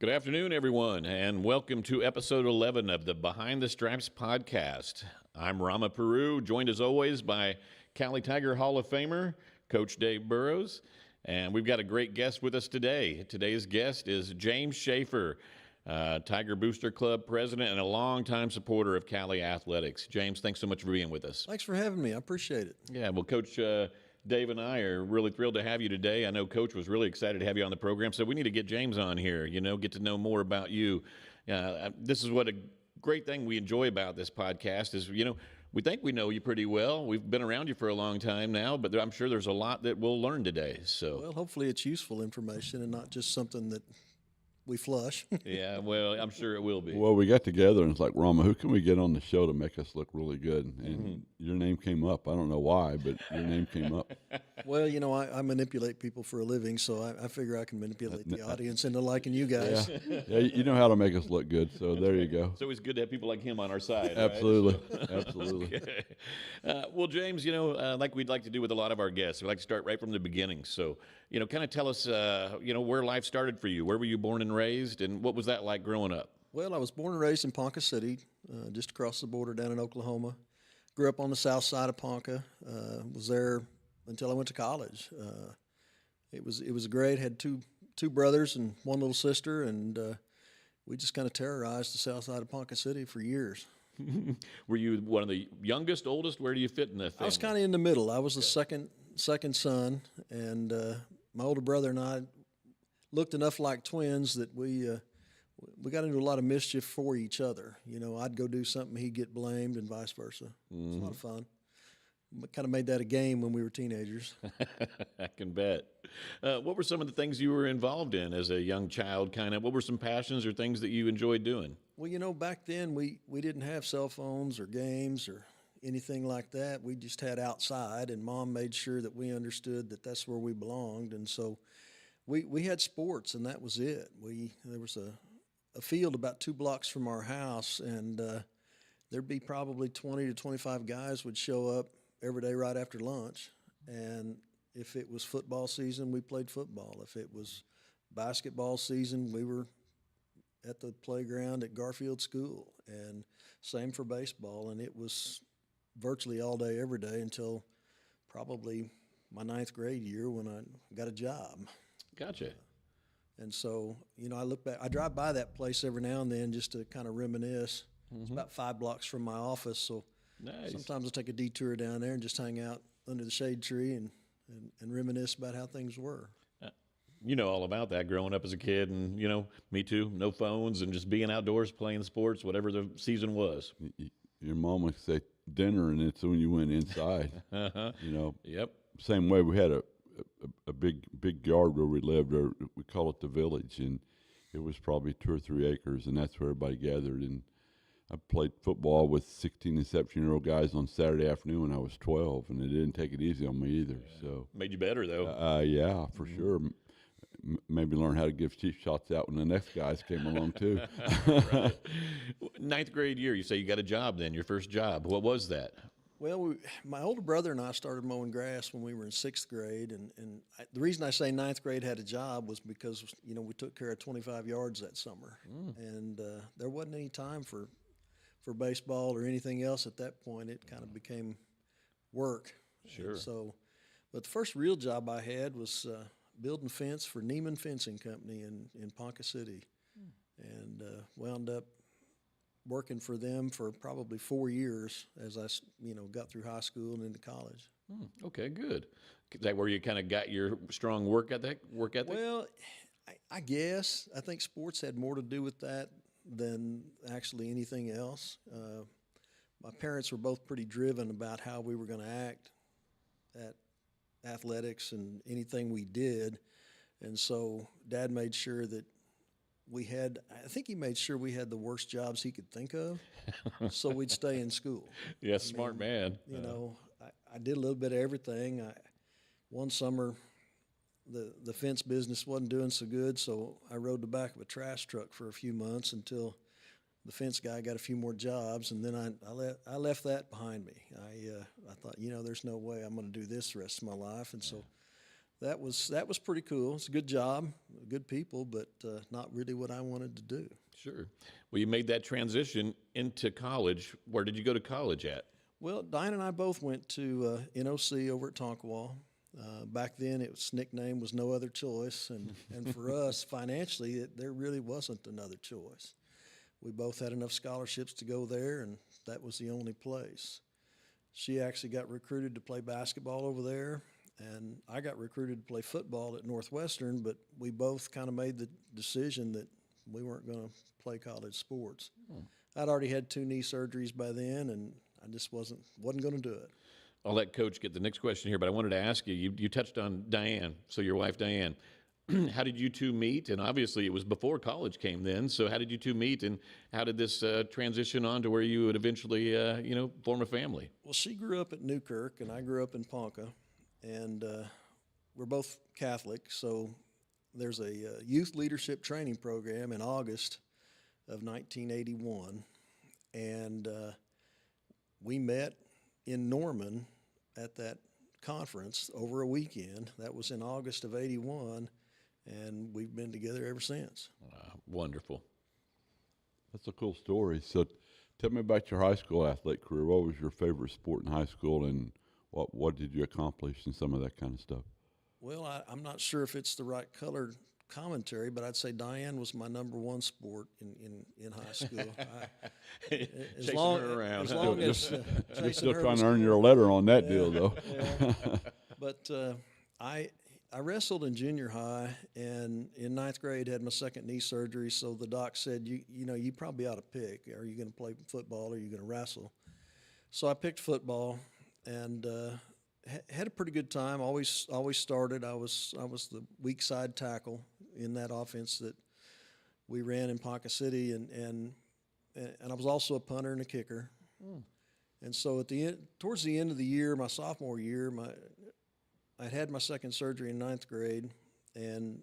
Good afternoon, everyone, and welcome to episode 11 of the Behind the Stripes podcast. I'm Rama Peroo, joined as always by Cowley Tiger Hall of Famer, Coach Dave Burroughs, and we've got a great guest with us today. Today's guest is James Schaefer, Tiger Booster Club president and a longtime supporter of Cowley Athletics. James, thanks so much for being with us. Thanks for having me. I appreciate it. Yeah, well, Coach Dave and I are really thrilled to have you today. I know Coach was really excited to have you on the program, so we need to get James on here, get to know more about you. This is what a great thing we enjoy about this podcast is, we think we know you pretty well. We've been around you for a long time now, but I'm sure there's a lot that we'll learn today. So, Well, hopefully it's useful information and not just something that we flush. yeah, well, I'm sure it will be. Well, we got together and it's like, Rama, who can we get on the show to make us look really good? And your name came up. I don't know why, but your name came up. Well, I manipulate people for a living, so I figure I can manipulate the audience into liking you guys. Yeah, you know how to make us look good, so there you go. It's always good to have people like him on our side. Absolutely, Right? So- absolutely. Okay. Well, James, like we'd like to do with a lot of our guests, we like to start right from the beginning. So, kind of tell us, where life started for you. Where were you born and raised, and what was that like growing up? Well, I was born and raised in Ponca City, just across the border down in Oklahoma. Grew up on the south side of Ponca. Was there until I went to college. It was great. Had two brothers and one little sister, and we just kind of terrorized the south side of Ponca City for years. Were you one of the youngest, oldest? Where do you fit in the family? I was kind of in the middle. I was the second son, and my older brother and I looked enough like twins that we got into a lot of mischief for each other. I'd go do something, he'd get blamed, and vice versa. It was a lot of fun. We kind of made that a game when we were teenagers. I can bet. What were some of the things you were involved in as a young child? What were some passions or things that you enjoyed doing? Well, back then we didn't have cell phones or games or anything like that. We just had outside, and Mom made sure that we understood that that's where we belonged. And so we had sports, and that was it. There was a field about 2 blocks from our house, and there'd be probably 20 to 25 guys would show up every day right after lunch. And if it was football season, we played football. If it was basketball season, we were at the playground at Garfield School, and same for baseball. And it was virtually all day, every day until probably my 9th grade year when I got a job. Gotcha. And so, I look back, I drive by that place every now and then just to kind of reminisce. It's about 5 blocks from my office, so Nice. sometimes I'll take a detour down there and just hang out under the shade tree and reminisce about how things were. You know all about that growing up as a kid, and me too. No phones and just being outdoors playing sports, whatever the season was. Your mom would say dinner, and it's when you went inside. Yep. Same way, we had a big yard where we lived, or we call it the village, and it was probably 2 or 3 acres, and that's where everybody gathered. And I played football with 16 and 17-year-old guys on Saturday afternoon when I was 12, and it didn't take it easy on me either. So Made you better though. yeah, for sure. Maybe learn how to give cheap shots out when the next guys came along too. Right. 9th grade year, you say you got a job then, your first job. What was that? Well, my older brother and I started mowing grass when we were in 6th grade, and the reason I say 9th grade had a job was because, we took care of 25 yards that summer, and there wasn't any time for baseball or anything else at that point. It kind of became work. Sure. And so, but the first real job I had was building fence for Neiman Fencing Company in Ponca City, and wound up working for them for probably 4 years as I, got through high school and into college. Okay, good. Is that where you kind of got your strong work ethic? Well, I guess I think sports had more to do with that than actually anything else. My parents were both pretty driven about how we were going to act at athletics and anything we did, and so Dad made sure that I think he made sure we had the worst jobs he could think of, so we'd stay in school. Yeah, smart man. I did a little bit of everything. One summer, the fence business wasn't doing so good, so I rode the back of a trash truck for a few months until the fence guy got a few more jobs, and then I left that behind me. I thought, there's no way I'm going to do this the rest of my life, and so that was pretty cool. It's a good job, good people, but not really what I wanted to do. Sure. Well, you made that transition into college. Where did you go to college at? Well, Diane and I both went to NOC over at Tonkawa. Back then, its nickname was No Other Choice, and for us, financially, there really wasn't another choice. We both had enough scholarships to go there, and that was the only place. She actually got recruited to play basketball over there, and I got recruited to play football at Northwestern, but we both kind of made the decision that we weren't going to play college sports. I'd already had 2 knee surgeries by then, and I just wasn't going to do it. I'll let Coach get the next question here, but I wanted to ask you, you touched on Diane, so your wife Diane. How did you two meet? And obviously it was before college came then, so how did you two meet, and how did this transition on to where you would eventually, form a family? Well, she grew up at Newkirk, and I grew up in Ponca, and we're both Catholic, so there's a youth leadership training program in August of 1981, and we met in Norman at that conference over a weekend. That was in August of 81, and we've been together ever since. Wonderful. That's a cool story. So tell me about your high school athletic career. What was your favorite sport in high school, and what did you accomplish and some of that kind of stuff? Well, I'm not sure if it's the right colored commentary, but I'd say Diane was my number 1 sport in high school. Chasing her around. As long as You're still trying to earn your letter on that deal, though. Yeah. But I wrestled in junior high, and in 9th grade had my 2nd knee surgery. So the doc said, you probably ought to pick. Are you going to play football or are you going to wrestle? So I picked football, and had a pretty good time. Always started. I was the weak side tackle in that offense that we ran in Ponca City, and I was also a punter and a kicker. And so towards the end of the year, my sophomore year, I had my 2nd surgery in 9th grade, and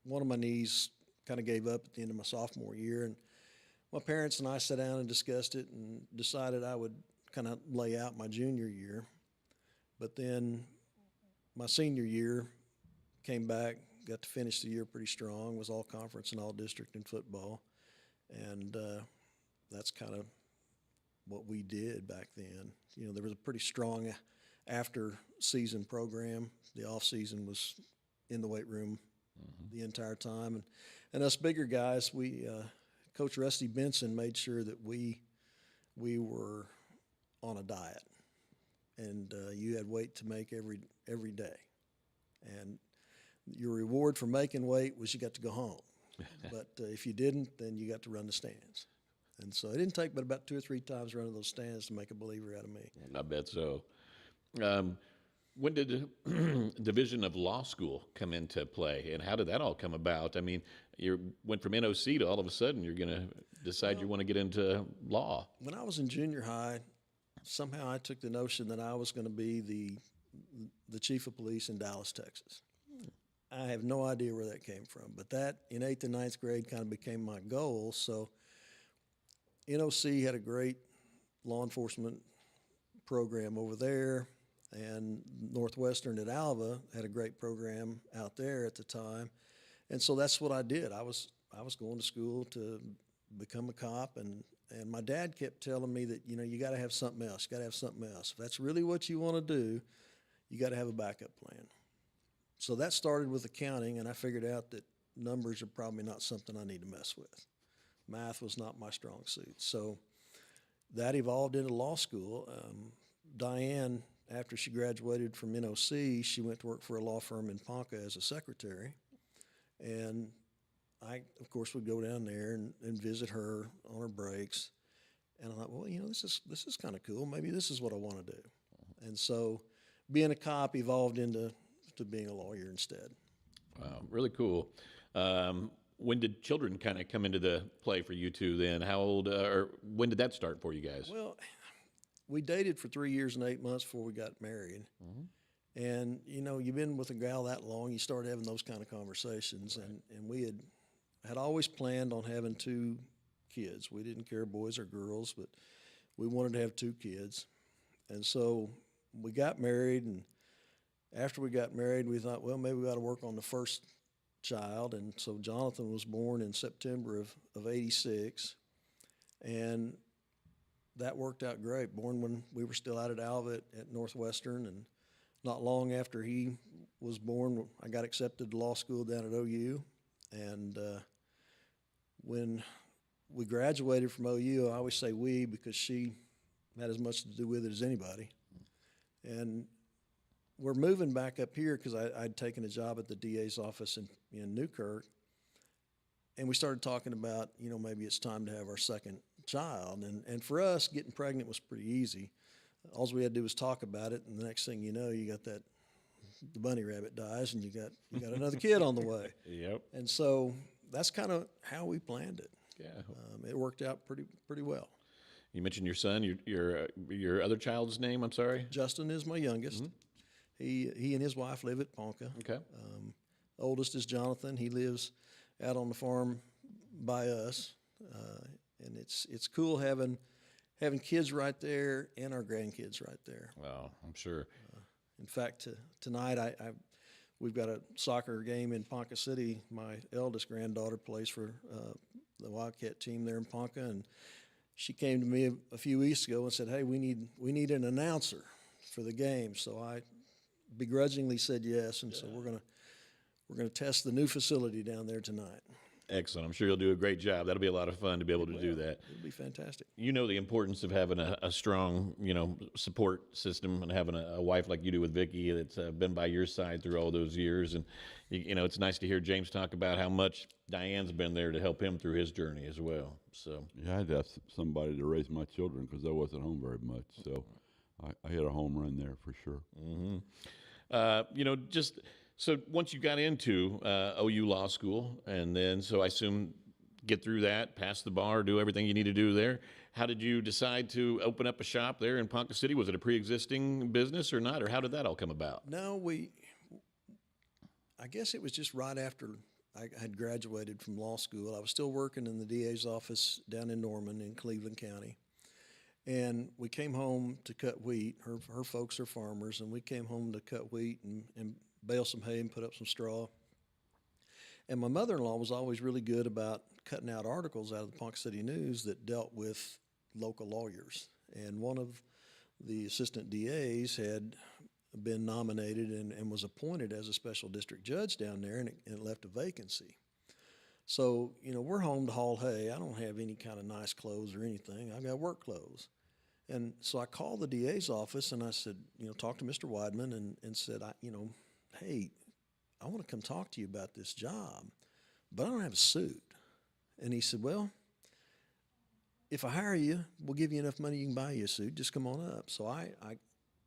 one of my knees kind of gave up at the end of my sophomore year. And my parents and I sat down and discussed it and decided I would kind of lay out my junior year. But then my senior year came back, got to finish the year pretty strong, was all conference and all district in football. And that's kind of what we did back then. There was a pretty strong after-season program. The off-season was in the weight room the entire time. And us bigger guys, Coach Rusty Benson made sure that we were on a diet. And you had weight to make every day. And your reward for making weight was you got to go home. But if you didn't, then you got to run the stands. And so it didn't take but about 2 or 3 times running those stands to make a believer out of me. I bet so. When did the division of law school come into play, and how did that all come about? I mean, you went from NOC to all of a sudden you're going to decide you want to get into law. When I was in junior high, somehow I took the notion that I was going to be the chief of police in Dallas, Texas. I have no idea where that came from, but that in 8th and 9th grade kind of became my goal. So NOC had a great law enforcement program over there, and Northwestern at Alva had a great program out there at the time. And so that's what I did. I was going to school to become a cop, and my dad kept telling me that, you got to have something else. You got to have something else. If that's really what you want to do, you got to have a backup plan. So that started with accounting, and I figured out that numbers are probably not something I need to mess with. Math was not my strong suit. So that evolved into law school. Diane, after she graduated from NOC, she went to work for a law firm in Ponca as a secretary. And I, of course, would go down there and visit her on her breaks. And I thought, well, this is kind of cool. Maybe this is what I want to do. And so being a cop evolved into being a lawyer instead. Wow, really cool. When did children kind of come into the play for you two then? How old, or when did that start for you guys? Well, we dated for 3 years and 8 months before we got married. Mm-hmm. And, you've been with a gal that long, you start having those kind of conversations. Right. And we had always planned on having 2 kids. We didn't care boys or girls, but we wanted to have 2 kids. And so we got married, and after we got married, we thought, well, maybe we got to work on the first child. And so Jonathan was born in September of 86. And that worked out great. Born when we were still out at Alva at Northwestern. And not long after he was born, I got accepted to law school down at OU. And when we graduated from OU, I always say we because she had as much to do with it as anybody. And we're moving back up here because I'd taken a job at the DA's office in Newkirk. And we started talking about, maybe it's time to have our second child. And for us, getting pregnant was pretty easy. All we had to do was talk about it, and the next thing you know, you got the bunny rabbit dies, and you got another kid on the way. Yep. And so that's kind of how we planned it. Yeah. It worked out pretty well. You mentioned your son, your other child's name, I'm sorry? Justin is my youngest. Mm-hmm. He and his wife live at Ponca. Okay. Oldest is Jonathan. He lives out on the farm by us. And it's cool having kids right there and our grandkids right there. Well, I'm sure. In fact, tonight we've got a soccer game in Ponca City. My eldest granddaughter plays for the Wildcat team there in Ponca, and she came to me a few weeks ago and said, "Hey, we need an announcer for the game." So I begrudgingly said yes, and so we're gonna test the new facility down there tonight. Excellent. I'm sure you'll do a great job. That'll be a lot of fun to be able to do that. It'll be fantastic. You know the importance of having a strong, support system and having a wife like you do with Vicki that's been by your side through all those years. And, it's nice to hear James talk about how much Diane's been there to help him through his journey as well. So yeah, I had to have somebody to raise my children because I wasn't home very much. So I hit a home run there for sure. Mm-hmm. So once you got into OU Law School, and then so I assume get through that, pass the bar, do everything you need to do there. How did you decide to open up a shop there in Ponca City? Was it a pre-existing business or not, or how did that all come about? No, I guess it was just right after I had graduated from law school. I was still working in the DA's office down in Norman in Cleveland County. And we came home to cut wheat. Her folks are farmers, and we came home to cut wheat and bale some hay and put up some straw. And my mother-in-law was always really good about cutting out articles out of the Ponca City News that dealt with local lawyers. And one of the assistant DAs had been nominated and was appointed as a special district judge down there, and it left a vacancy. So, we're home to haul hay. I don't have any kind of nice clothes or anything. I've got work clothes. And so I called the DA's office and I said, talk to Mr. Weidman and said, hey, I want to come talk to you about this job, but I don't have a suit. And he said, well, if I hire you, we'll give you enough money you can buy you a suit. Just come on up. So I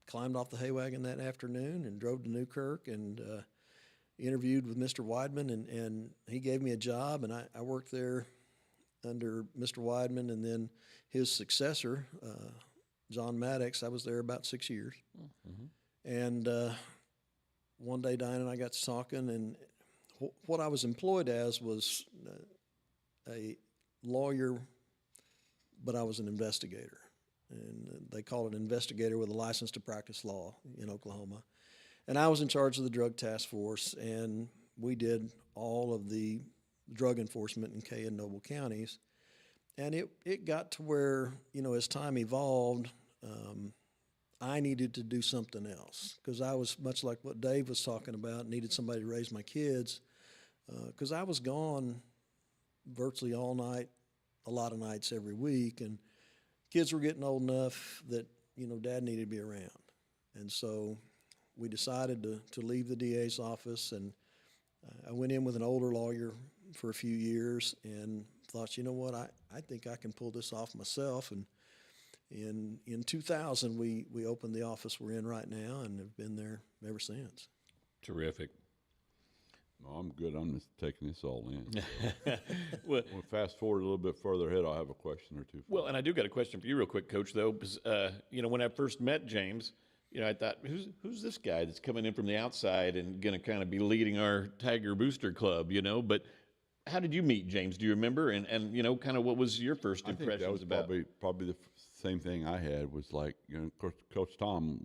climbed off the hay wagon that afternoon and drove to Newkirk and interviewed with Mr. Weidman, and he gave me a job, and I worked there under Mr. Weidman, and then his successor, John Maddox. I was there about 6 years. Mm-hmm. And one day, Diane and I got to talking, and what I was employed as was a lawyer, but I was an investigator. And they call it an investigator with a license to practice law in Oklahoma. And I was in charge of the drug task force, and we did all of the drug enforcement in Kay and Noble counties. And it got to where, as time evolved, I needed to do something else because I was, much like what Dave was talking about, needed somebody to raise my kids because I was gone virtually all night, a lot of nights every week, and kids were getting old enough that, Dad needed to be around. And so we decided to leave the DA's office, and I went in with an older lawyer for a few years and thought, what, I think I can pull this off myself. And in 2000, we opened the office we're in right now and have been there ever since. Terrific. No, I'm good. I'm just taking this all in. Well, we'll fast forward a little bit further ahead. I'll have a question or two. Well, and I do got a question for you real quick, Coach, though, because, when I first met James, I thought, who's this guy that's coming in from the outside and going to kind of be leading our Tiger Booster Club, But how did you meet James? Do you remember? And kind of what was your first impressions about? Probably the same thing I had was like, of course, Coach Tom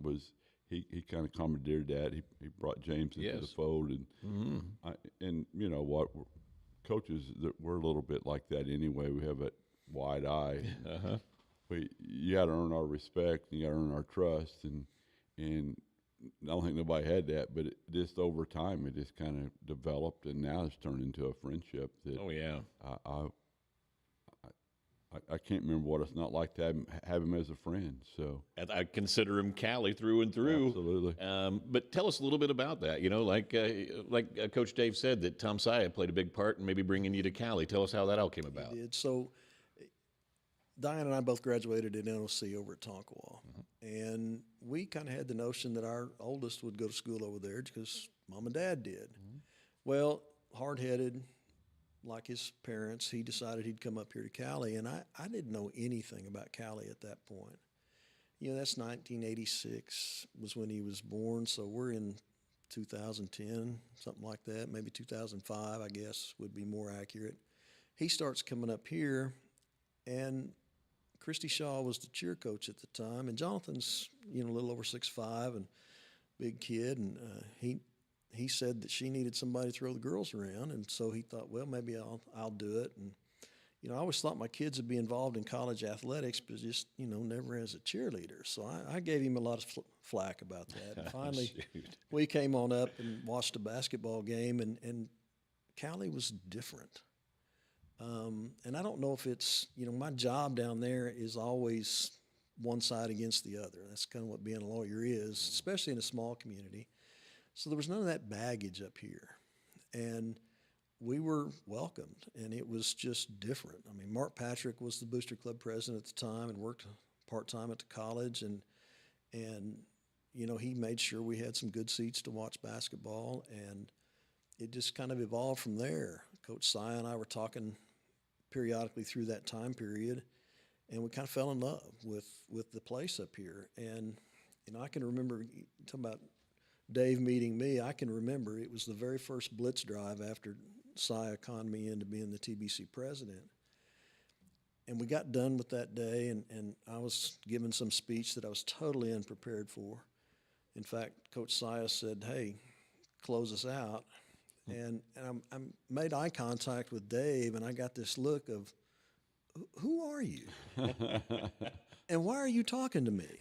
he kind of commandeered that. He brought James into the Yes. fold, and and you know what, coaches that we're a little bit like that anyway. We have that wide eye. You got to earn our respect, and you got to earn our trust, and I don't think nobody had that, but just over time, it just kind of developed, and now it's turned into a friendship. That Oh yeah. I can't remember what it's not like to have him as a friend. So I consider him Cowley through and through. absolutely. But tell us a little bit about that. You know, like Coach Dave said, that Tom Saya played a big part in maybe bringing you to Cowley. Tell us how that all came about. He did. So Diane and I both graduated at NOC over at Tonkawa. And we kind of had the notion that our oldest would go to school over there because Mom and Dad did. Well, hard-headed, like his parents, he decided he'd come up here to Cowley, and I didn't know anything about Cowley at that point. You know, that's 1986 was when he was born, so we're in 2010, something like that, maybe 2005, I guess, would be more accurate. He starts coming up here, and Christy Shaw was the cheer coach at the time, and Jonathan's, you know, a little over 6'5" and big kid, and he said that she needed somebody to throw the girls around, and so he thought, well, maybe I'll do it. And you know, I always thought my kids would be involved in college athletics, but just, you know, never as a cheerleader. So I gave him a lot of flack about that. And finally, we came on up and watched a basketball game, and Cowley was different. And I don't know if it's, you know, my job down there is always one side against the other. That's kind of what being a lawyer is, especially in a small community. So there was none of that baggage up here. And we were welcomed, and it was just different. I mean, Mark Patrick was the Booster Club president at the time and worked part-time at the college, and you know, he made sure we had some good seats to watch basketball, and it just kind of evolved from there. Coach Saya and I were talking periodically through that time period, and we kind of fell in love with the place up here. And, you know, I can remember, talking about Dave meeting me, I can remember it was the very first blitz drive after Saya conned me into being the TBC president. And we got done with that day, and I was giving some speech that I was totally unprepared for. In fact, Coach Saya said, hey, close us out. And I made eye contact with Dave, and I got this look of, who are you? And why are you talking to me?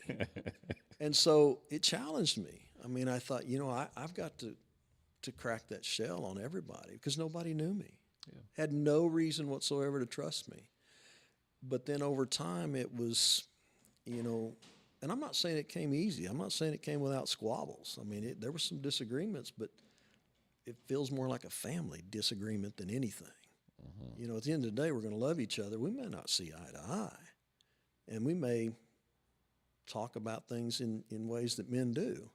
And so it challenged me. I mean, I thought, you know, I've got to crack that shell on everybody because nobody knew me. Yeah. Had no reason whatsoever to trust me. But then over time it was, you know, and I'm not saying it came easy. I'm not saying it came without squabbles. I mean, there were some disagreements, but it feels more like a family disagreement than anything. You know, at the end of the day, we're going to love each other. We may not see eye to eye, and we may talk about things in ways that men do.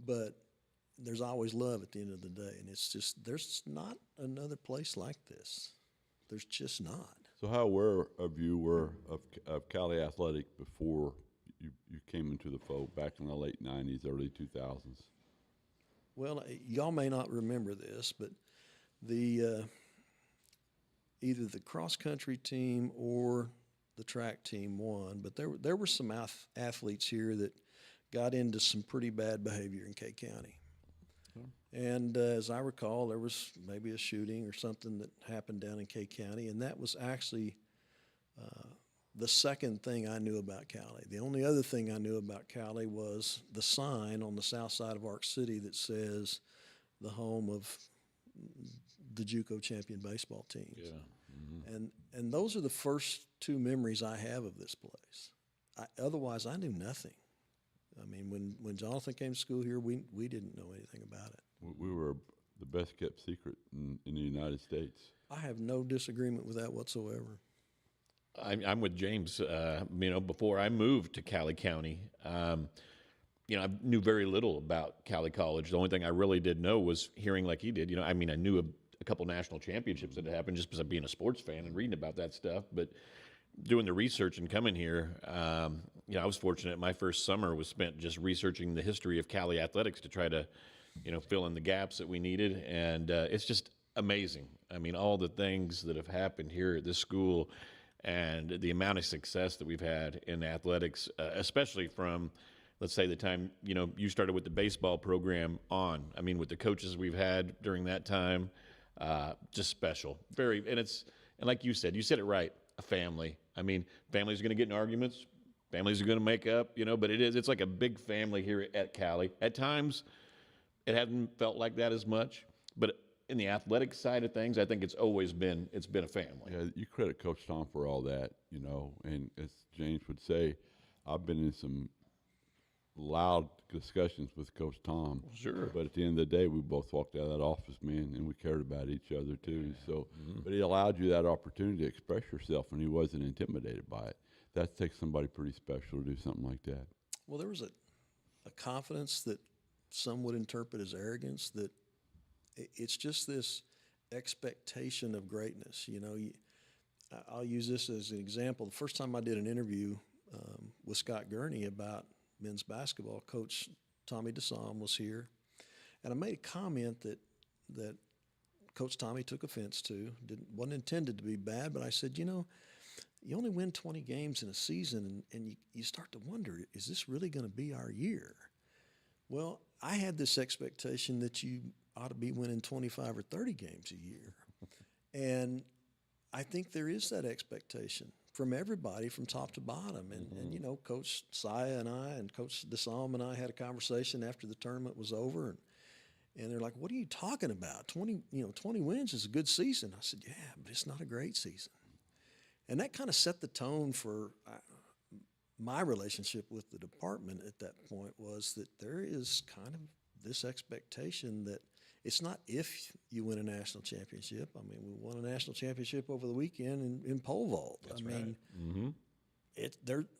But there's always love at the end of the day, and it's just, there's not another place like this. There's just not. So how aware of you were of Cowley Athletics before you came into the fold back in the late 90s, early 2000s? Well, y'all may not remember this, but the either the cross-country team or the track team won, but there were some athletes here that got into some pretty bad behavior in Kay County. And as I recall, there was maybe a shooting or something that happened down in Kay County, and that was actually the second thing I knew about Cowley. The only other thing I knew about Cowley was the sign on the south side of Ark City that says the home of the JUCO champion baseball teams. Yeah. And those are the first two memories I have of this place. Otherwise, I knew nothing. I mean, when Jonathan came to school here, we didn't know anything about it. We were the best kept secret in the United States. I have no disagreement with that whatsoever. I'm with James. You know, before I moved to Cowley County, you know, I knew very little about Cowley College. The only thing I really did know was hearing like he did. You know, I mean, I knew a couple national championships that had happened just because of being a sports fan and reading about that stuff. But doing the research and coming here, you know, I was fortunate. My first summer was spent just researching the history of Cowley Athletics to try to, you know, fill in the gaps that we needed. And it's just amazing. I mean, all the things that have happened here at this school and the amount of success that we've had in athletics, especially from let's say the time, you started with the baseball program on. I mean, with the coaches we've had during that time, just special. And like you said it right, a family. I mean, families are going to get in arguments. Families are going to make up, but it's like a big family here at Cowley. At times, it hasn't felt like that as much, but in the athletic side of things, I think it's been a family. Yeah, you credit Coach Tom for all that, and as James would say, I've been in some loud discussions with Coach Tom. Sure. But at the end of the day, we both walked out of that office, man, and we cared about each other too. So, but he allowed you that opportunity to express yourself, and he wasn't intimidated by it. That takes somebody pretty special to do something like that. Well, there was a confidence that some would interpret as arrogance, that it's just this expectation of greatness. I'll use this as an example. The first time I did an interview with Scott Gurney about men's basketball, Coach Tommy DeSalm was here, and I made a comment that Coach Tommy took offense to. Wasn't intended to be bad, but I said, you only win 20 games in a season, and you start to wonder, is this really going to be our year? Well, I had this expectation that you ought to be winning 25 or 30 games a year. And I think there is that expectation from everybody from top to bottom. And Coach Saya and I and Coach DeSalm and I had a conversation after the tournament was over, and they're like, what are you talking about? 20 wins is a good season. I said, yeah, but it's not a great season. And that kind of set the tone for my relationship with the department at that point, was that there is kind of this expectation that it's not if you win a national championship. I mean, we won a national championship over the weekend in pole vault. That's right.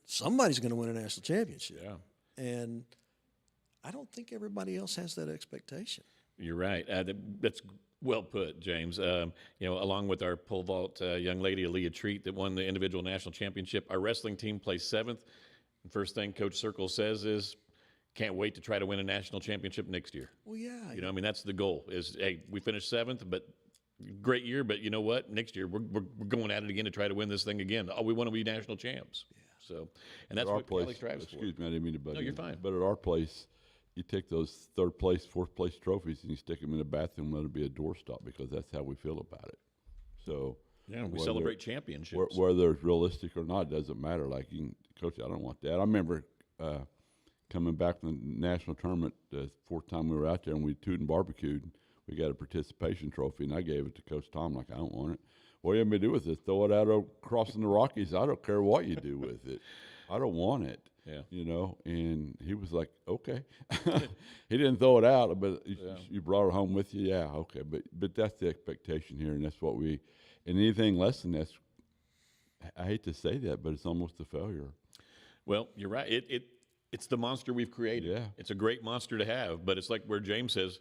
Somebody's going to win a national championship. Yeah. And I don't think everybody else has that expectation. You're right. That's well put, James. Along with our pole vault young lady, Aaliyah Treat, that won the individual national championship, our wrestling team placed 7th. And first thing Coach Circle says is, can't wait to try to win a national championship next year. Well, yeah. That's the goal is, hey, we finished 7th, but great year, but you know what? Next year, we're going at it again to try to win this thing again. Oh, we want to be national champs. Yeah. So, and that's what Cowley strives for. Excuse me, I didn't mean to butt in. No, you're fine. But at our place, you take those 3rd place, 4th place trophies and you stick them in the bathroom and let it be a doorstop, because that's how we feel about it. So yeah, we celebrate championships. Whether it's realistic or not, it doesn't matter. Like, Coach, I don't want that. I remember coming back from the national tournament the 4th time we were out there, and we tooted and barbecued. We got a participation trophy, and I gave it to Coach Tom. Like, I don't want it. What do you want me to do with it? Throw it out crossing the Rockies? I don't care what you do with it. I don't want it. Yeah. And he was like, okay. He didn't throw it out, but you brought it home with you. Yeah, okay. But that's the expectation here, and that's what and anything less than that's, I hate to say that, but it's almost a failure. Well, you're right. It's the monster we've created. Yeah. It's a great monster to have, but it's like where James says,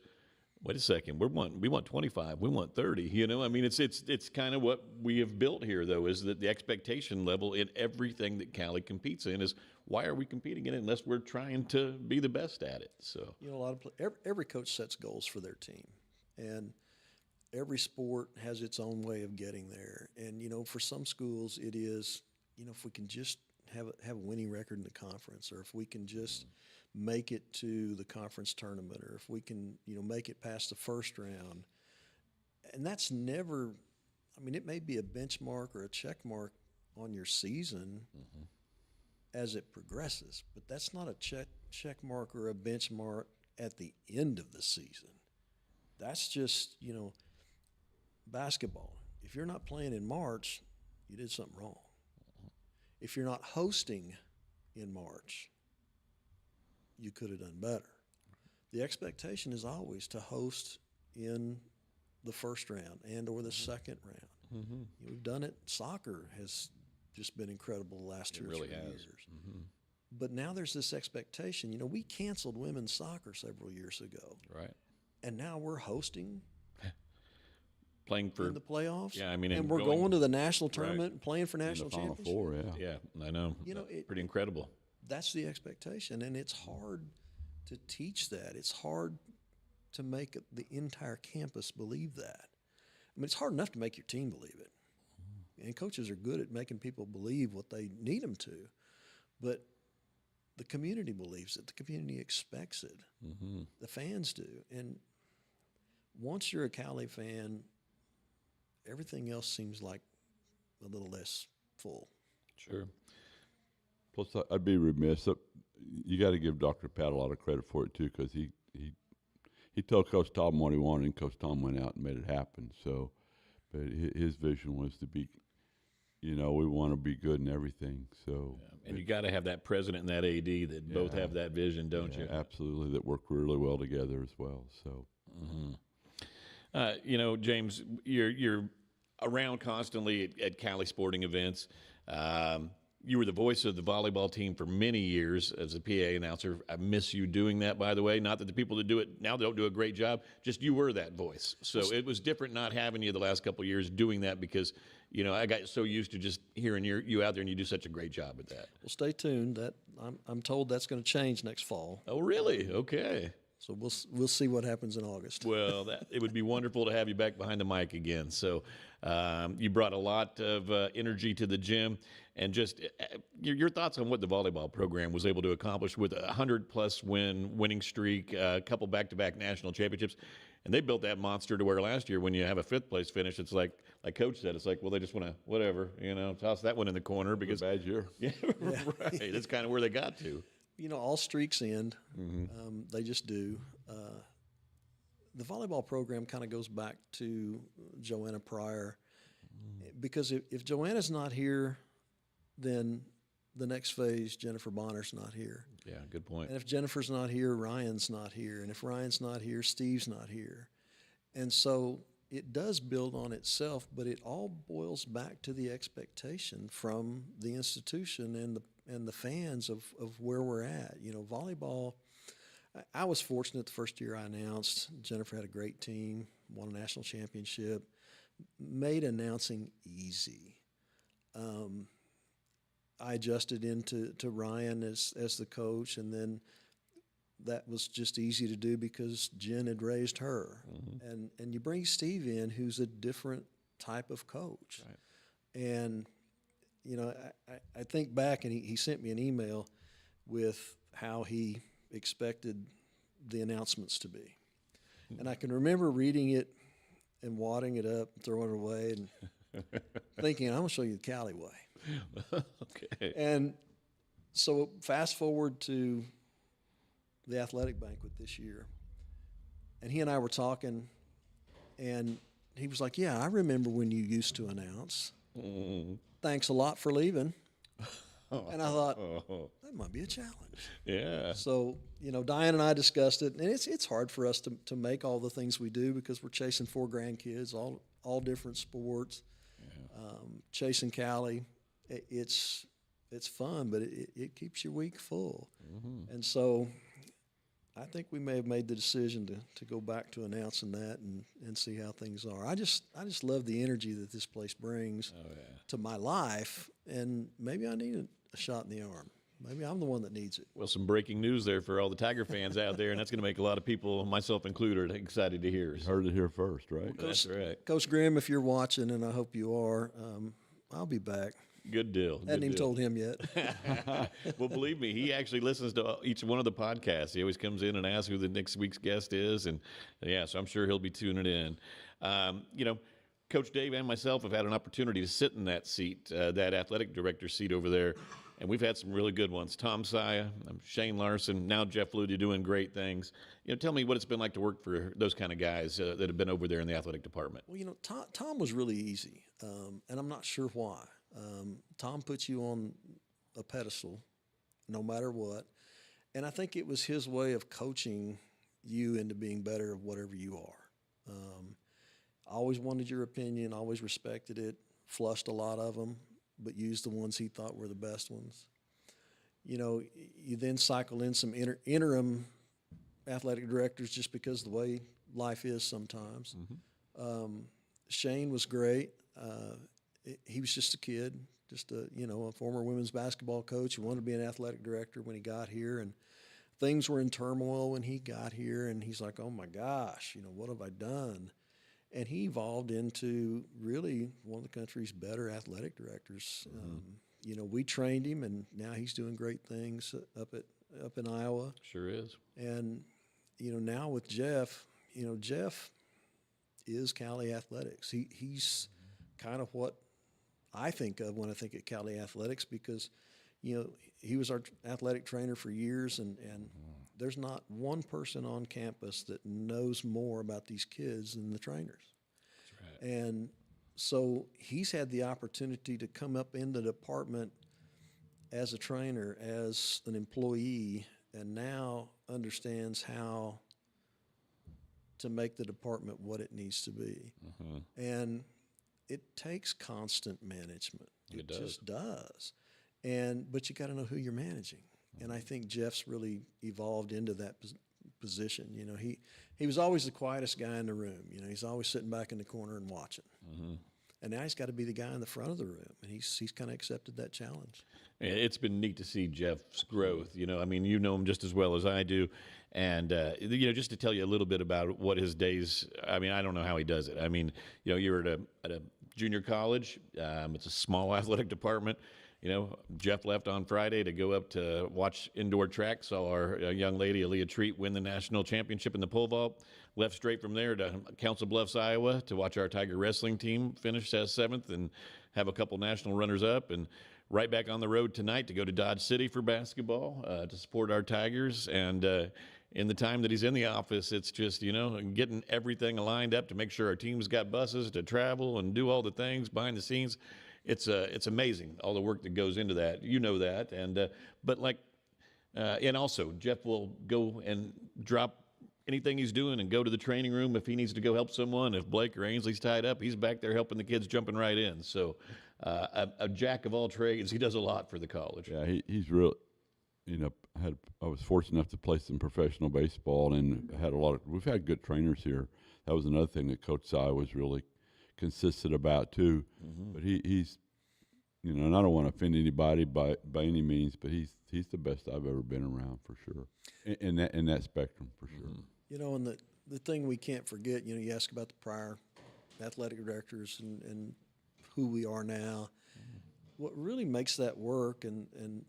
wait a second, we want 25, we want 30. I mean, it's kind of what we have built here, though, is that the expectation level in everything that Cowley competes in is, why are we competing in it unless we're trying to be the best at it? So a lot of every coach sets goals for their team, and every sport has its own way of getting there. And for some schools, it is, if we can just have a winning record in the conference, or if we can just make it to the conference tournament, or if we can, make it past the first round. And that's never, it may be a benchmark or a check mark on your season as it progresses, but that's not a check mark or a benchmark at the end of the season. That's just, basketball. If you're not playing in March, you did something wrong. If you're not hosting in March, you could have done better. The expectation is always to host in the first round and or the second round. We've done it. Soccer has just been incredible the last 2 or 3 years. But now there's this expectation. We canceled women's soccer several years ago. Right. And now we're hosting playing for in the playoffs. Yeah, and we're going to the national tournament and playing for national championship. Final Four, yeah. Yeah, I know. Pretty incredible. That's the expectation, and it's hard to teach that. It's hard to make the entire campus believe that. It's hard enough to make your team believe it, and coaches are good at making people believe what they need them to. But the community believes it. The community expects it. The fans do. And once you're a Cowley fan, everything else seems like a little less full. Sure. Plus, I'd be remiss. You got to give Dr. Pat a lot of credit for it too, because he told Coach Tom what he wanted, and Coach Tom went out and made it happen. So, but his vision was to be, we want to be good in everything. So, and you got to have that president and that AD that both have that vision, don't you? Absolutely, that work really well together as well. So, James, you're around constantly at Cowley sporting events. You were the voice of the volleyball team for many years as a PA announcer. I miss you doing that, by the way. Not that the people that do it now don't do a great job, just you were that voice. So it was different not having you the last couple of years doing that because, I got so used to just hearing you out there, and you do such a great job at that. Well, stay tuned. I'm told that's going to change next fall. Oh, really? Okay. So we'll see what happens in August. Well, it would be wonderful to have you back behind the mic again. So you brought a lot of energy to the gym, and just your thoughts on what the volleyball program was able to accomplish with a 100-plus winning streak, a couple back-to-back national championships. And they built that monster to where last year, when you have a fifth-place finish, it's like Coach said, it's like, well, they just want to, whatever, toss that one in the corner because – bad year. Yeah, right. That's kind of where they got to. All streaks end. They just do. The volleyball program kind of goes back to Joanna Pryor, because if Joanna's not here, then the next phase, Jennifer Bonner's not here. Yeah, good point. And if Jennifer's not here, Ryan's not here. And if Ryan's not here, Steve's not here. And so it does build on itself, but it all boils back to the expectation from the institution and the fans of where we're at. Volleyball, I was fortunate the first year I announced. Jennifer had a great team, won a national championship, made announcing easy. I adjusted into Ryan as the coach, and then that was just easy to do because Jen had raised her. And you bring Steve in, who's a different type of coach. Right. And, I think back, and he sent me an email with how he expected the announcements to be. And I can remember reading it and wadding it up, throwing it away, and thinking, I'm going to show you the Cowley way. Okay. And so fast forward to the athletic banquet this year, and he and I were talking, and he was like, yeah, I remember when you used to announce. Thanks a lot for leaving. And I thought, that might be a challenge. Yeah. So, Diane and I discussed it, and it's hard for us to make all the things we do because we're chasing 4 grandkids, all different sports, chasing Cowley. It's fun, but it keeps your week full. And so I think we may have made the decision to go back to announcing that and see how things are. I just love the energy that this place brings to my life, and maybe I need a shot in the arm. Maybe I'm the one that needs it. Well, some breaking news there for all the Tiger fans out there, and that's going to make a lot of people, myself included, excited to hear. Heard it here first, right? Well, that's right. Coach Grimm, if you're watching, and I hope you are, I'll be back. Good deal. Hadn't even told him yet. Well, believe me, he actually listens to each one of the podcasts. He always comes in and asks who the next week's guest is, and so I'm sure he'll be tuning in. Coach Dave and myself have had an opportunity to sit in that seat, that athletic director seat over there, and we've had some really good ones. Tom Saya, Shane Larson, now Jeff Ludy doing great things. Tell me what it's been like to work for those kind of guys that have been over there in the athletic department. Well, Tom was really easy, and I'm not sure why. Tom puts you on a pedestal no matter what, and I think it was his way of coaching you into being better at whatever you are. I always wanted your opinion, always respected it, flushed a lot of them, but used the ones he thought were the best ones. You then cycle in some interim athletic directors just because of the way life is sometimes. Shane was great. He was just a kid, just a former women's basketball coach who wanted to be an athletic director when he got here, and things were in turmoil when he got here, and he's like, oh my gosh, what have I done? And he evolved into really one of the country's better athletic directors. you know, we trained him, and now he's doing great things up in Iowa. Sure is. And you know, now with Jeff, you know, Jeff is Cowley Athletics. He's kind of what I think of when I think of Cowley Athletics, because, you know, he was our athletic trainer for years, and there's not one person on campus that knows more about these kids than the trainers. That's right. And so he's had the opportunity to come up in the department as a trainer, as an employee, and now understands how to make the department what it needs to be. And it takes constant management. It does. Just does. But you got to know who you're managing. And I think Jeff's really evolved into that position. You know, he was always the quietest guy in the room. You know, he's always sitting back in the corner and watching. And now he's got to be the guy in the front of the room, and he's kind of accepted that challenge. It's been neat to see Jeff's growth. You know, I mean, you know him just as well as I do. And, you know, just to tell you a little bit about what his days, I mean, I don't know how he does it. I mean, you know, you're at a junior college. It's a small athletic department. You know, Jeff left on Friday to go up to watch indoor track, saw our young lady, Aaliyah Treat, win the national championship in the pole vault. Left straight from there to Council Bluffs, Iowa, to watch our Tiger wrestling team finish as 7th and have a couple national runners-up. And right back on the road tonight to go to Dodge City for basketball to support our Tigers. And in the time that he's in the office, it's just, you know, getting everything lined up to make sure our team's got buses to travel and do all the things behind the scenes. It's amazing, all the work that goes into that. You know that. And but like, and also Jeff will go and drop anything he's doing and go to the training room if he needs to go help someone. If Blake or Ainsley's tied up, he's back there helping the kids, jumping right in. So a jack of all trades. He does a lot for the college. Yeah, he's real. You know, I was fortunate enough to play some professional baseball, and we've had good trainers here. That was another thing that Coach Sy was really consistent about too. But he's, you know, and I don't want to offend anybody by any means, but he's the best I've ever been around for sure. In that spectrum for sure. You know, and the thing we can't forget, you know, you ask about the prior athletic directors and who we are now. What really makes that work and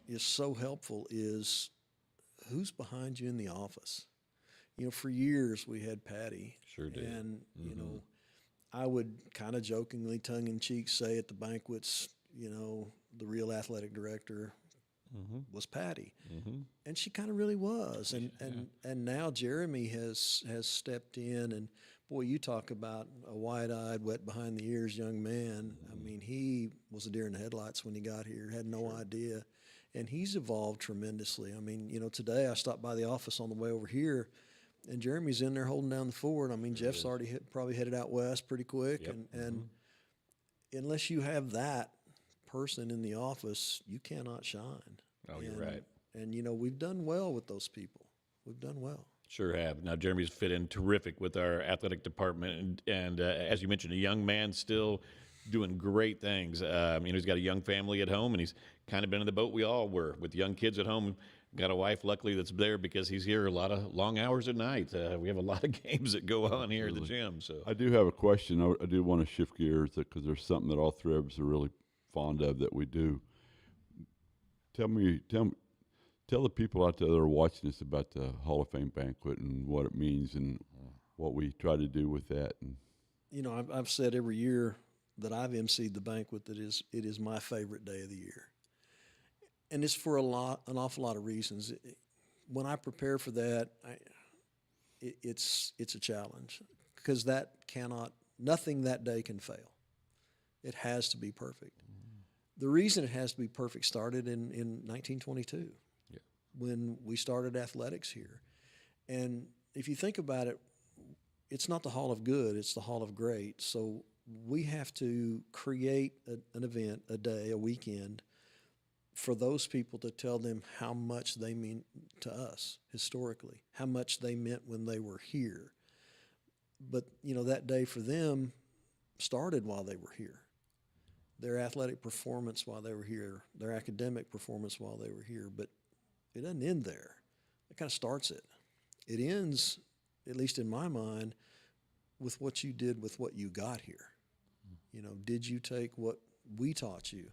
is so helpful is who's behind you in the office. You know, for years we had Patty. Sure did. And, you know, I would kind of jokingly, tongue-in-cheek say at the banquets, you know, the real athletic director was Patty. And she kind of really was. And now Jeremy has stepped in, and boy, you talk about a wide-eyed, wet behind the ears young man. I mean, he was a deer in the headlights when he got here, had no idea. And he's evolved tremendously. I mean, you know, today I stopped by the office on the way over here, and Jeremy's in there holding down the fort. I mean, Jeff's already probably headed out west pretty quick. And unless you have that person in the office, you cannot shine. Oh, you're right. And, you know, we've done well with those people. We've done well. Sure have. Now, Jeremy's fit in terrific with our athletic department. And as you mentioned, a young man still doing great things. You know, he's got a young family at home, and he's kind of been in the boat we all were with young kids at home. Got a wife, luckily, that's there because he's here a lot of long hours at night. We have a lot of games that go on here at the gym. So I do have a question. I do want to shift gears because there's something that all three of us are really fond of that we do. Tell the people out there that are watching us about the Hall of Fame banquet and what it means and what we try to do with that. And you know, I've said every year that I've emceed the banquet that it is my favorite day of the year. And it's for an awful lot of reasons. When I prepare for that, it's a challenge because nothing that day can fail. It has to be perfect. The reason it has to be perfect started in 1922 when we started athletics here. And if you think about it, it's not the Hall of Good, it's the Hall of Great. So we have to create an event, a day, a weekend, for those people to tell them how much they mean to us historically, how much they meant when they were here. But, you know, that day for them started while they were here. Their athletic performance while they were here, their academic performance while they were here, but it doesn't end there. It kind of starts it. It ends, at least in my mind, with what you did with what you got here. You know, did you take what we taught you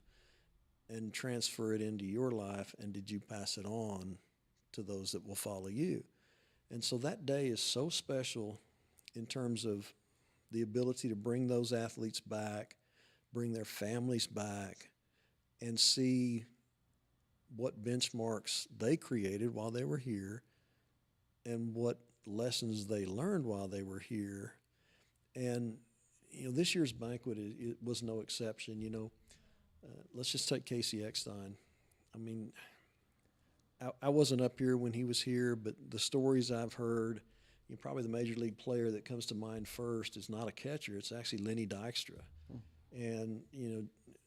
and transfer it into your life, and did you pass it on to those that will follow you? And so that day is so special in terms of the ability to bring those athletes back, bring their families back, and see what benchmarks they created while they were here and what lessons they learned while they were here. And, this year's banquet, it was no exception. Let's just take Casey Eckstein. I mean, I wasn't up here when he was here, but the stories I've heard, probably the major league player that comes to mind first is not a catcher. It's actually Lenny Dykstra. And,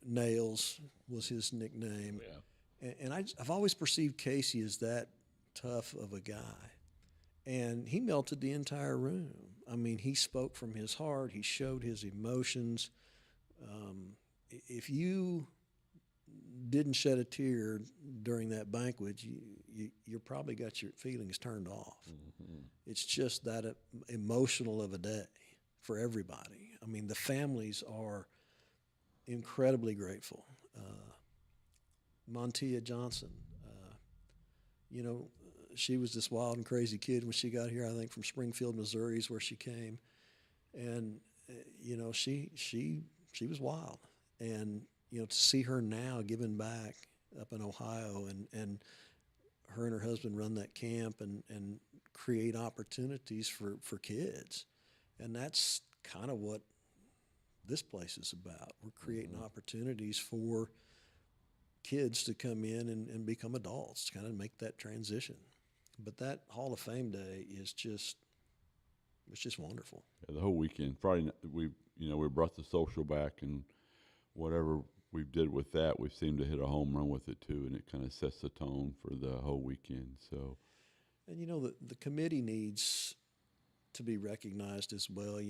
Nails was his nickname. Yeah. And I've always perceived Casey as that tough of a guy. And he melted the entire room. I mean, he spoke from his heart. He showed his emotions. If you didn't shed a tear during that banquet, you probably got your feelings turned off. Mm-hmm. It's just that emotional of a day for everybody. I mean, the families are incredibly grateful. Montia Johnson, she was this wild and crazy kid when she got here, I think from Springfield, Missouri is where she came. And, she was wild. And, to see her now giving back up in Ohio and her and her husband run that camp and create opportunities for kids. And that's kind of what this place is about. We're creating opportunities for kids to come in and become adults, kind of make that transition. But that Hall of Fame day is just wonderful. Yeah, the whole weekend, Friday night, we brought the social back, and whatever we did with that, we seemed to hit a home run with it too, and it kind of sets the tone for the whole weekend. So, and the committee needs to be recognized as well.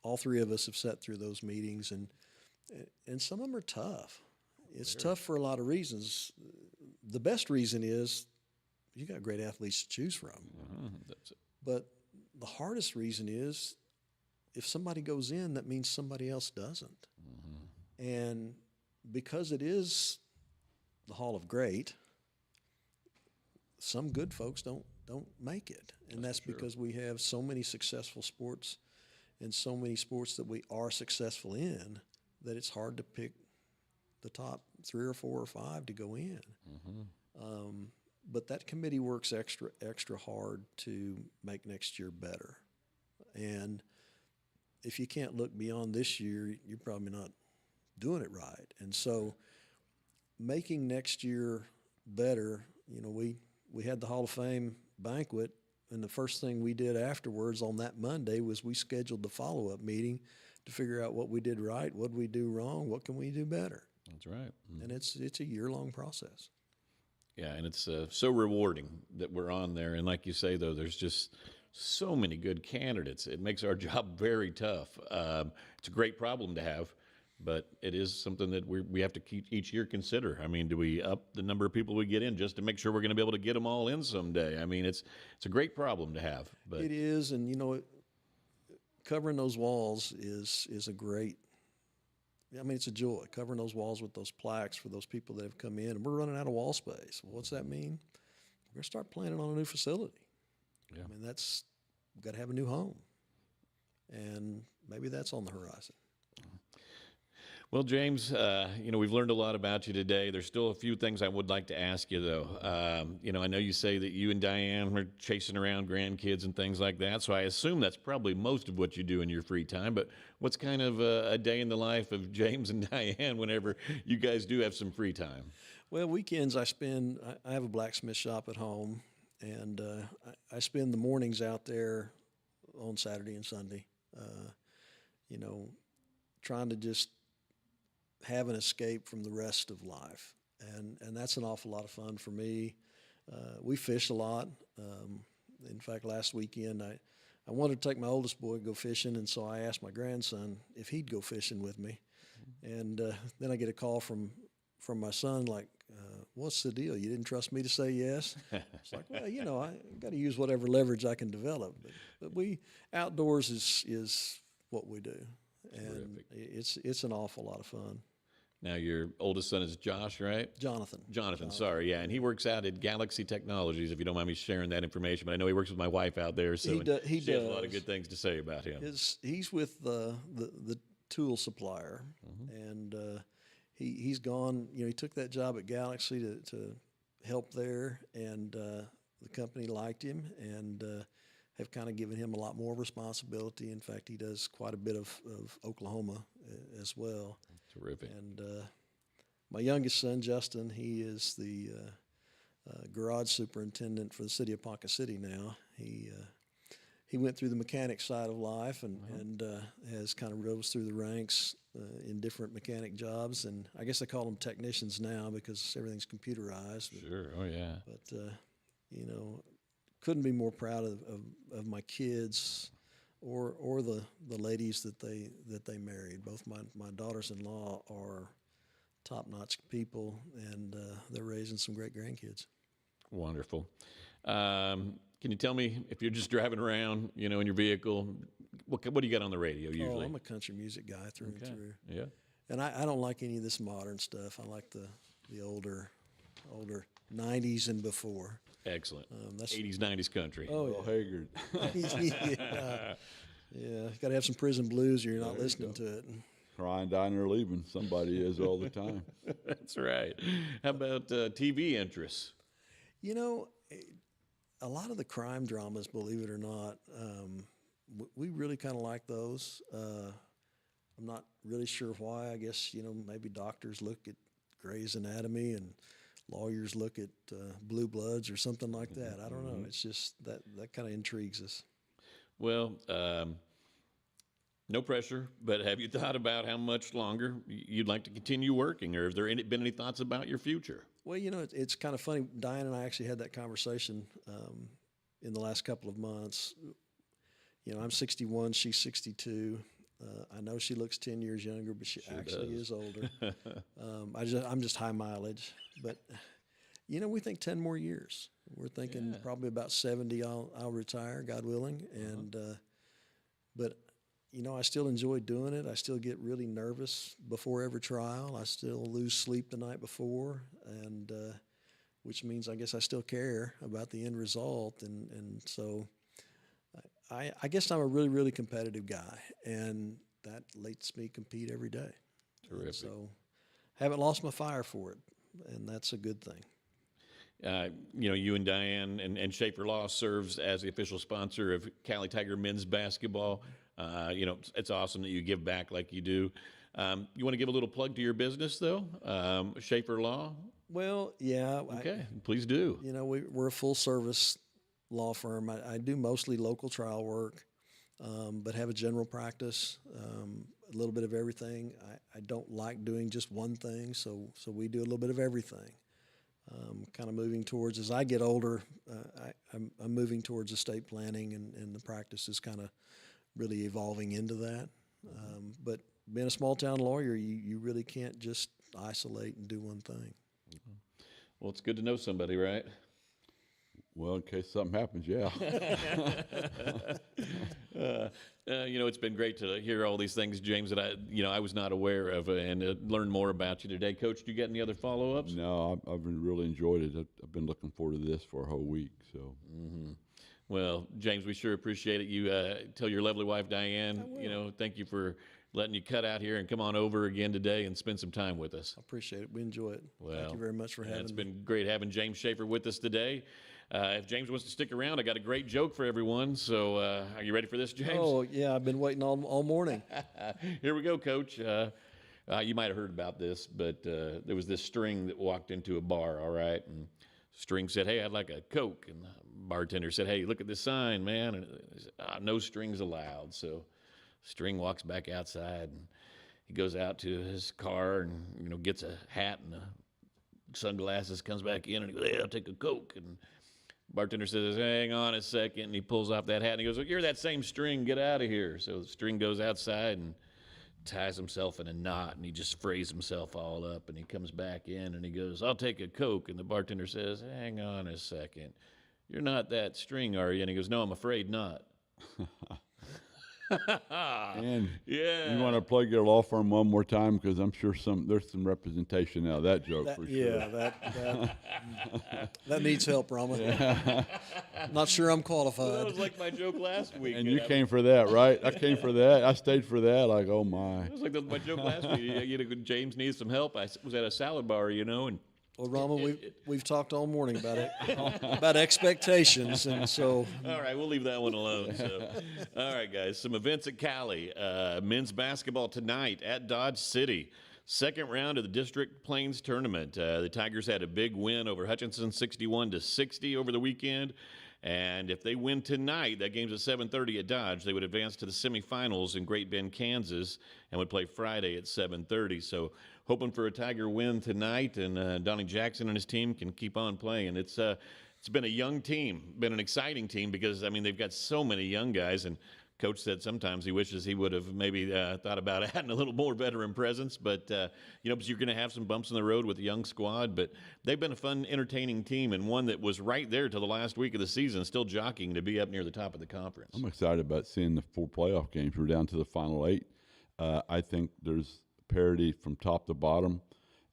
All three of us have sat through those meetings, and some of them are tough. It's tough for a lot of reasons. The best reason is you got great athletes to choose from. That's it. But the hardest reason is if somebody goes in, that means somebody else doesn't. And because it is the Hall of Great, some good folks don't make it. And that's because we have so many successful sports and so many sports that we are successful in that it's hard to pick the top 3 or 4 or 5 to go in. But that committee works extra hard to make next year better. And if you can't look beyond this year, you're probably not doing it right. And so making next year better, we had the Hall of Fame banquet, and the first thing we did afterwards on that Monday was we scheduled the follow-up meeting to figure out what we did right, what we do wrong, what can we do better. That's right. And it's a year-long process. Yeah, and it's so rewarding that we're on there. And like you say, though, there's just so many good candidates. It makes our job very tough. It's a great problem to have, but it is something that we have to keep each year consider. I mean, do we up the number of people we get in just to make sure we're going to be able to get them all in someday? I mean, it's a great problem to have. But it is, and covering those walls is a great. I mean, it's a joy, covering those walls with those plaques for those people that have come in. And we're running out of wall space. Well, what's that mean? We're going to start planning on a new facility. Yeah. I mean, we've got to have a new home. And maybe that's on the horizon. Well, James, we've learned a lot about you today. There's still a few things I would like to ask you, though. I know you say that you and Diane are chasing around grandkids and things like that, so I assume that's probably most of what you do in your free time. But what's kind of a day in the life of James and Diane whenever you guys do have some free time? Well, weekends I have a blacksmith shop at home, and I spend the mornings out there on Saturday and Sunday, trying to just have an escape from the rest of life. And that's an awful lot of fun for me. We fish a lot. In fact, last weekend, I wanted to take my oldest boy to go fishing, and so I asked my grandson if he'd go fishing with me. And then I get a call from my son like, what's the deal? You didn't trust me to say yes? It's like, well, I got to use whatever leverage I can develop. But outdoors is what we do. And it's an awful lot of fun. Now, your oldest son is Josh, right? Jonathan. Sorry, yeah, and he works out at Galaxy Technologies. If you don't mind me sharing that information, but I know he works with my wife out there, so He she has a lot of does. good things to say about him. He's with the tool supplier, and he's gone. You know, he took that job at Galaxy to help there, and the company liked him and have kind of given him a lot more responsibility. In fact, he does quite a bit of Oklahoma as well. Terrific. And my youngest son, Justin, he is the garage superintendent for the city of Ponca City now. He went through the mechanic side of life and has kind of rose through the ranks in different mechanic jobs. And I guess they call them technicians now because everything's computerized. Sure. Oh, yeah. But, you know, couldn't be more proud of my kids or the ladies that they married. Both my daughters-in-law are top-notch people, and they're raising some great grandkids. Wonderful. Can you tell me, if you're just driving around, you know, in your vehicle, what do you got on the radio usually? Oh, I'm a country music guy through and through. Yeah. And I don't like any of this modern stuff. I like the older 90s and before. Excellent. That's 80s, 90s country. Oh, Bill Haggard. yeah. Yeah, got to have some prison blues or you're not listening to it. Crying, dying, or leaving. Somebody is all the time. That's right. How about TV interests? You know, a lot of the crime dramas, believe it or not, we really kind of like those. I'm not really sure why. I guess, you know, maybe doctors look at Grey's Anatomy and lawyers look at Blue Bloods or something like that. I don't know. It's just that kind of intrigues us. Well, no pressure, but have you thought about how much longer you'd like to continue working, or have there been any thoughts about your future? Well, you know, it's kind of funny. Diane and I actually had that conversation in the last couple of months. You know, I'm 61, she's 62. I know she looks 10 years younger, but she actually is older. I'm just high mileage. But, you know, we think 10 more years. We're thinking probably about 70 I'll retire, God willing. And but, you know, I still enjoy doing it. I still get really nervous before every trial. I still lose sleep the night before, and which means I guess I still care about the end result. And so I guess I'm a really, really competitive guy, and that lets me compete every day. Terrific. And so haven't lost my fire for it, and that's a good thing. You know, you and Diane and Schaefer Law serves as the official sponsor of Cowley Tiger men's basketball. You know, it's awesome that you give back like you do. You want to give a little plug to your business, though? Schaefer Law? Well, yeah. Okay, please do. You know, we're a full-service law firm. I do mostly local trial work, but have a general practice, a little bit of everything. I don't like doing just one thing, so we do a little bit of everything. Kind of moving towards, as I get older, I'm moving towards estate planning, and the practice is kind of really evolving into that. But being a small-town lawyer, you really can't just isolate and do one thing. Well, it's good to know somebody, right? Well, in case something happens, yeah. You know, it's been great to hear all these things, James, that I was not aware of, and learn more about you today. Coach, do you get any other follow-ups? No, I've really enjoyed it. I've been looking forward to this for a whole week. So, Well, James, we sure appreciate it. You tell your lovely wife, Diane, you know, thank you for letting you cut out here and come on over again today and spend some time with us. I appreciate it. We enjoy it. Well, thank you very much for having me. It's been great having James Schaefer with us today. If James wants to stick around, I got a great joke for everyone. So are you ready for this, James? Oh, yeah, I've been waiting all morning. Here we go, Coach. You might have heard about this, but there was this string that walked into a bar, all right? And string said, "Hey, I'd like a Coke." And the bartender said, "Hey, look at this sign, man." And he said, "No strings allowed." So string walks back outside, and he goes out to his car and, you know, gets a hat and sunglasses, comes back in, and he goes, "Hey, I'll take a Coke." And bartender says, "Hang on a second," and he pulls off that hat and he goes, "Well, you're that same string, get out of here." So the string goes outside and ties himself in a knot, and he just frays himself all up, and he comes back in and he goes, "I'll take a Coke." And the bartender says, "Hang on a second, you're not that string, are you?" And he goes, "No, I'm afraid not." And Yeah. you want to plug your law firm one more time, because I'm sure there's some representation out of that joke for sure. Yeah, that needs help, Rama. Not sure I'm That qualified. was like my joke last week. And you came for that, right? I came for that. I stayed for that. Like, oh my. It was like my joke last week. James needs some help. I was at a salad bar, and Well, Rama, we've talked all morning about it, about expectations, and so. all right, we'll leave that one alone. So, all right, guys, some events at Cowley. Men's basketball tonight at Dodge City. Second round of the District Plains Tournament. The Tigers had a big win over Hutchinson, 61-60 over the weekend. And if they win tonight, that game's at 7:30 at Dodge, they would advance to the semifinals in Great Bend, Kansas, and would play Friday at 7:30. So hoping for a Tiger win tonight, and Donnie Jackson and his team can keep on playing. It's been a young team, been an exciting team, because, they've got so many young guys, and Coach said sometimes he wishes he would have maybe thought about adding a little more veteran presence, but because you're going to have some bumps in the road with the young squad. But they've been a fun, entertaining team, and one that was right there till the last week of the season, still jockeying to be up near the top of the conference. I'm excited about seeing the 4 playoff games. We're down to the final 8. I think there's parity from top to bottom.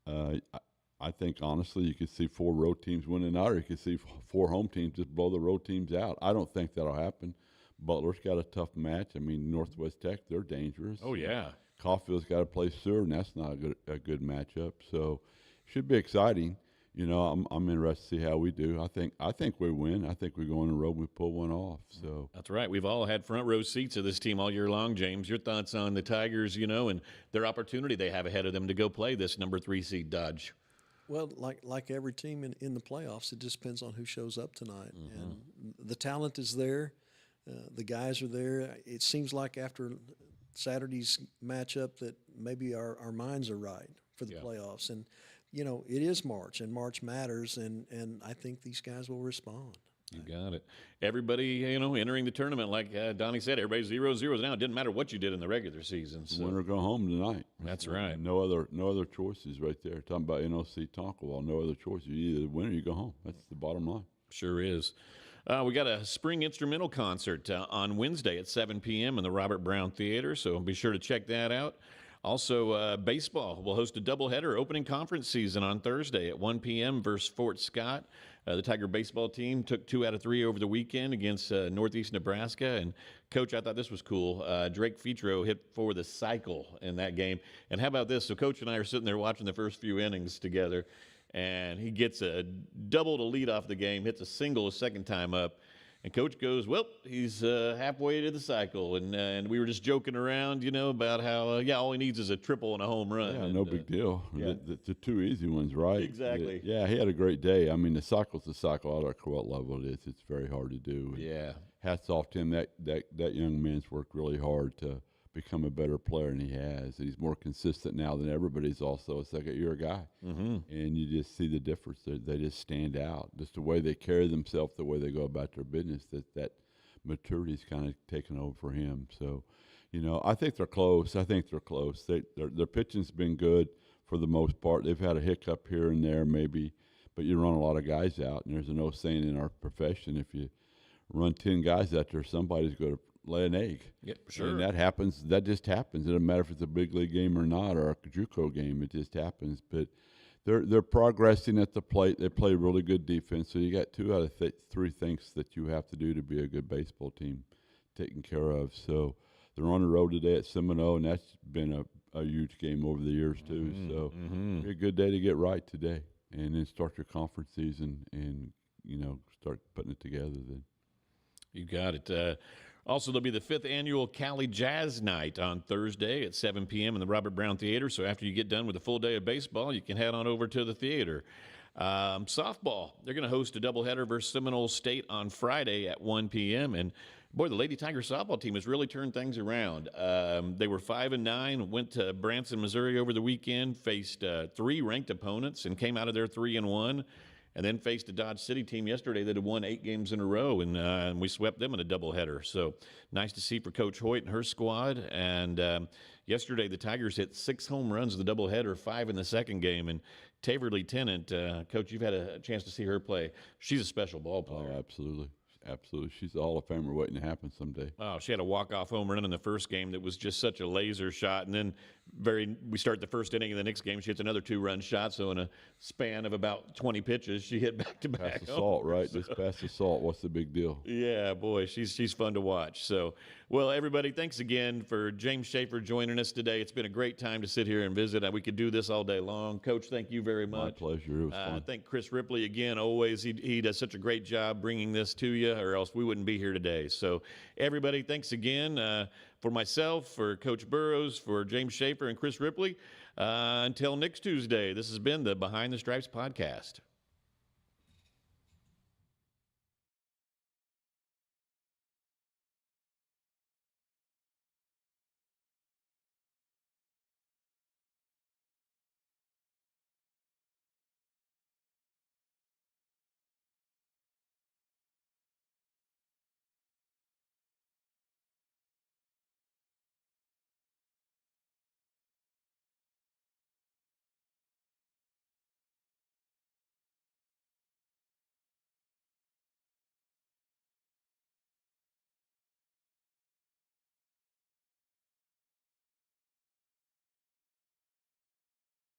I think, honestly, you could see 4 road teams winning out, or you could see 4 home teams just blow the road teams out. I don't think that'll happen. Butler's got a tough match. Northwest Tech, they're dangerous. Oh, yeah. Caulfield's got to play Seward, and that's not a good matchup. So should be exciting. I'm interested to see how we do. I think we win. I think we go on the road, we pull one off. So that's right. We've all had front row seats of this team all year long, James. Your thoughts on the Tigers, and their opportunity they have ahead of them to go play this number 3 seed Dodge? Well, like every team in the playoffs, it just depends on who shows up tonight. And the talent is there. The guys are there. It seems like after Saturday's matchup that maybe our minds are right for the playoffs. And, it is March, and March matters, and I think these guys will respond. You got it. Everybody, entering the tournament, like Donnie said, everybody's 0-0 now. It didn't matter what you did in the regular season. So. Win or go home tonight. That's right. No other choices right there. Talking about NOC Tonkawa, no other choices. You either win or you go home. That's the bottom line. Sure is. We got a spring instrumental concert on Wednesday at 7 p.m. in the Robert Brown Theater, so be sure to check that out. Also, baseball will host a doubleheader opening conference season on Thursday at 1 p.m. versus Fort Scott. The Tiger baseball team took 2 out of 3 over the weekend against Northeast Nebraska. And, Coach, I thought this was cool. Drake Fetro hit for the cycle in that game. And how about this? So Coach and I are sitting there watching the first few innings together, and he gets a double to lead off the game, hits a single a second time up. And Coach goes, well, he's halfway to the cycle. And we were just joking around, about how, all he needs is a triple and a home run. Yeah, and, no big deal. yeah. The 2 easy ones, right? Exactly. Yeah, he had a great day. The cycle's a cycle. I don't care what level it is. It's very hard to do. And Yeah. hats off to him. That young man's worked really hard to become a better player, and he has. And he's more consistent now than ever, but he's also a second-year guy. Mm-hmm. And you just see the difference. They just stand out. Just the way they carry themselves, the way they go about their business, that maturity's kind of taken over for him. So, I think they're close. Their pitching's been good for the most part. They've had a hiccup here and there maybe, but you run a lot of guys out, and there's an old saying in our profession, if you run 10 guys out there, somebody's going to lay an egg. Yep, sure. And that happens. That just happens. It doesn't matter if it's a big league game or not, or a JUCO game. It just happens. But they're progressing at the plate. They play really good defense. So you got 2 out of 3 things that you have to do to be a good baseball team taken care of. So they're on the road today at Seminole, and that's been a huge game over the years too. So it'll be a good day to get right today, and then start your conference season and start putting it together then. You got it. Also, there'll be the 5th annual Cowley Jazz Night on Thursday at 7 p.m. in the Robert Brown Theater. So after you get done with a full day of baseball, you can head on over to the theater. Softball, they're going to host a doubleheader versus Seminole State on Friday at 1 p.m. And, boy, the Lady Tiger softball team has really turned things around. They were 5-9, went to Branson, Missouri over the weekend, faced 3 ranked opponents, and came out of there 3-1. And then faced a Dodge City team yesterday that had won 8 games in a row, and we swept them in a doubleheader. So nice to see for Coach Hoyt and her squad. And yesterday the Tigers hit 6 home runs in the doubleheader, 5 in the second game. And Taverly Tennant, Coach, you've had a chance to see her play. She's a special ball player. Oh, absolutely. Absolutely. She's a Hall of Famer waiting to happen someday. Oh, she had a walk-off home run in the first game that was just such a laser shot. And then we start the first inning of the next game. She hits another 2-run shot. So in a span of about 20 pitches, she hit back-to-back. Pass the salt, right? Just pass the salt. What's the big deal? Yeah, boy, she's fun to watch. So, well, everybody, thanks again for James Schaefer joining us today. It's been a great time to sit here and visit. We could do this all day long. Coach, thank you very much. My pleasure. It was fun. Thank Kris Ripley again. Always, he does such a great job bringing this to you, or else we wouldn't be here today. So, everybody, thanks again for myself, for Coach Burroughs, for James Schaefer and Kris Ripley. Until next Tuesday, this has been the Behind the Stripes podcast.